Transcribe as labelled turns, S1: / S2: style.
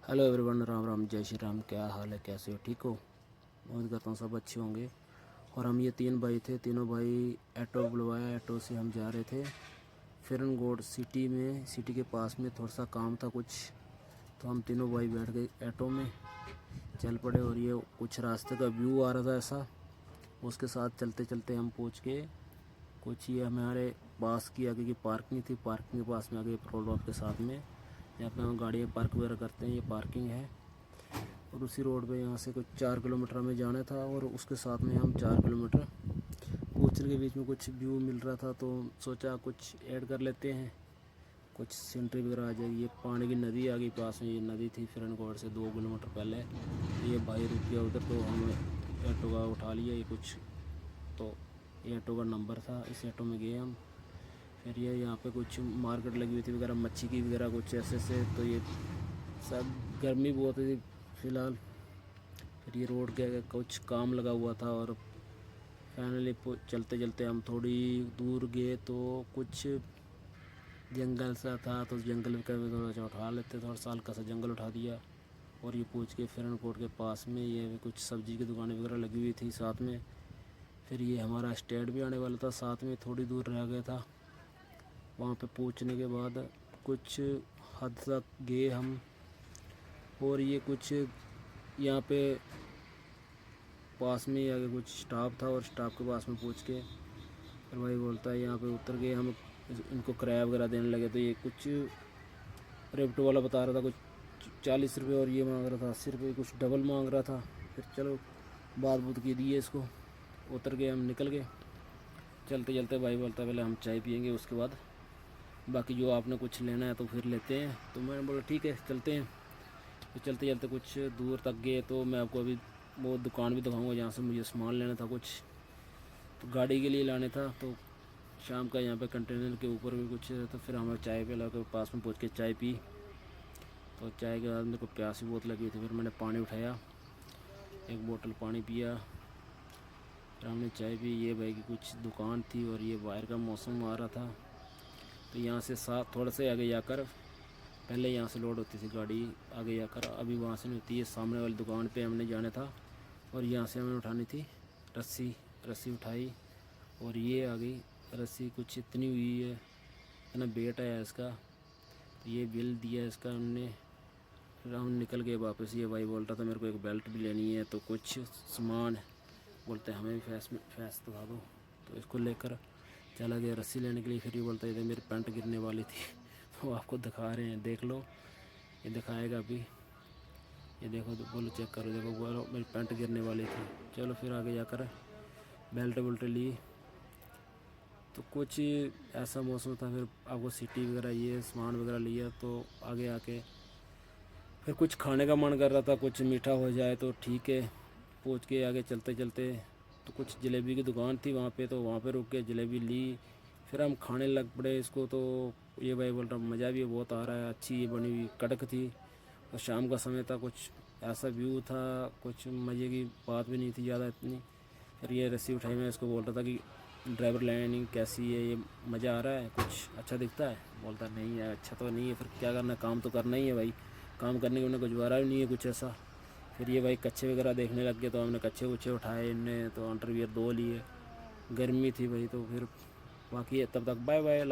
S1: Hello everyone, Ram Ram, जय श्री राम। क्या हाल है, कैसे हो, ठीक हो? उम्मीद करता हूँ सब अच्छे होंगे। और हम ये 3 भाई थे, तीनों भाई ऑटो बुलवाया, ऑटो से हम जा रहे थे फिरनगोड सिटी में। सिटी के पास में थोड़ा सा काम था कुछ, तो हम तीनों भाई बैठ गए ऑटो में, चल पड़े। और ये कुछ रास्ते का व्यू आ रहा था ऐसा, उसके साथ चलते चलते हम पहुँच गए कुछ ये हमारे पास की आगे की पार्किंग थी। पार्किंग के पास में आगे पेट्रोल पंप के साथ में यहाँ पे हम गाड़ियाँ पार्क वगैरह करते हैं, ये पार्किंग है। और उसी रोड पे यहाँ से कुछ 4 किलोमीटर हमें जाना था, और उसके साथ में हम 4 किलोमीटर पहुँचने के बीच में कुछ व्यू मिल रहा था, तो सोचा कुछ ऐड कर लेते हैं, कुछ सीनरी वगैरह आ जाएगी। ये पानी की नदी आ गई पास में, ये नदी थी फिरनगोड से 2 किलोमीटर पहले। ये भाई रुक गया उधर, तो हम ऑटो का उठा लिया ये कुछ, तो ये ऑटो का नंबर था, इस ऑटो में गए हम। फिर ये यहाँ पे कुछ मार्केट लगी हुई थी वगैरह, मच्छी की वगैरह कुछ ऐसे से, तो ये सब गर्मी बहुत थी फ़िलहाल। फिर ये रोड के कुछ काम लगा हुआ था, और फाइनली चलते चलते हम थोड़ी दूर गए तो कुछ जंगल सा था, तो जंगल का भी थोड़ा सा उठा लेते, थोड़ा सा हल्का सा जंगल उठा दिया। और ये पूछ के फिरनकोट के पास में ये भी कुछ सब्ज़ी की दुकानें वगैरह लगी हुई थी साथ में। फिर ये हमारा स्टेट भी आने वाला था, साथ में थोड़ी दूर रह गया था। वहाँ पे पहुँचने के बाद कुछ हद तक गए हम, और ये कुछ यहाँ पे पास में ही आगे कुछ स्टॉप था, और स्टॉप के पास में पहुँच के फिर भाई बोलता है यहाँ पे उतर गए हम, इनको किराया वगैरह देने लगे। तो ये कुछ रेप्टो वाला बता रहा था कुछ 40 रुपये, और ये मांग रहा था 80 रुपये, कुछ डबल मांग रहा था। फिर चलो बात बूत की दिए इसको, उतर गए हम, निकल गए। चलते चलते भाई बोलता है पहले हम चाय पियेंगे, उसके बाद बाकी जो आपने कुछ लेना है तो फिर लेते हैं। तो मैंने बोला ठीक है चलते हैं। तो चलते चलते कुछ दूर तक गए, तो मैं आपको अभी वो दुकान भी दिखाऊंगा जहाँ से मुझे सामान लेना था कुछ, तो गाड़ी के लिए लाने था। तो शाम का यहाँ पे कंटेनर के ऊपर भी कुछ, तो फिर हमें चाय पे ला के पास में पहुँच के चाय पी। तो चाय के बाद मेरे को प्यास भी बहुत लगी थी, फिर मैंने पानी उठाया, एक बोतल पानी पिया, फिर हमने चाय पी। ये भाई की कुछ दुकान थी, और ये बाहर का मौसम आ रहा था। तो यहाँ से साथ थोड़ा से आगे जाकर, पहले यहाँ से लोड होती थी गाड़ी, आगे जाकर अभी वहाँ से नहीं होती है। सामने वाली दुकान पे हमने जाना था, और यहाँ से हमें उठानी थी रस्सी। रस्सी उठाई, और ये आ गई रस्सी, कुछ इतनी हुई है, इतना वेट है इसका। तो ये बिल दिया इसका हमने, फिर हम निकल गए वापस। ये भाई बोल रहा था मेरे को एक बेल्ट भी लेनी है, तो कुछ सामान बोलते हैं हमें भी फैस दिखा दो, तो इसको लेकर चला गया रस्सी लेने के लिए। फिर ये बोलता है मेरी पैंट गिरने वाली थी वो आपको दिखा रहे हैं, देख लो, ये दिखाएगा अभी, ये देखो, तो बोलो चेक करो, देखो बोलो मेरी पैंट गिरने वाली थी। चलो फिर आगे जाकर बेल्ट वुल्ट ली, तो कुछ ऐसा मौसम था। फिर आपको सिटी वगैरह ये सामान वगैरह लिया, तो आगे आके फिर कुछ खाने का मन कर रहा था, कुछ मीठा हो जाए तो ठीक है। पहुँच के आगे चलते चलते तो कुछ जलेबी की दुकान थी वहाँ पे, तो वहाँ पे रुक के जलेबी ली, फिर हम खाने लग पड़े इसको। तो ये भाई बोल रहा मज़ा भी बहुत आ रहा है, अच्छी ये बनी हुई कड़क थी, और शाम का समय था, कुछ ऐसा व्यू था, कुछ मज़े की बात भी नहीं थी ज़्यादा इतनी। फिर ये रस्सी उठाई, मैं इसको बोल रहा था कि ड्राइवर लाइनिंग कैसी है, ये मज़ा आ रहा है, कुछ अच्छा दिखता है? बोलता नहीं है, अच्छा तो नहीं है। फिर क्या करना, काम तो करना ही है भाई, काम करने के उन्हें गुजारा भी नहीं है कुछ ऐसा। फिर ये भाई कच्चे वगैरह देखने लग गए, तो हमने कच्चे उच्चे उठाए इनने, तो अंडरवियर 2 लिए। गर्मी थी भाई, तो फिर बाकी तब तक बाय बाय।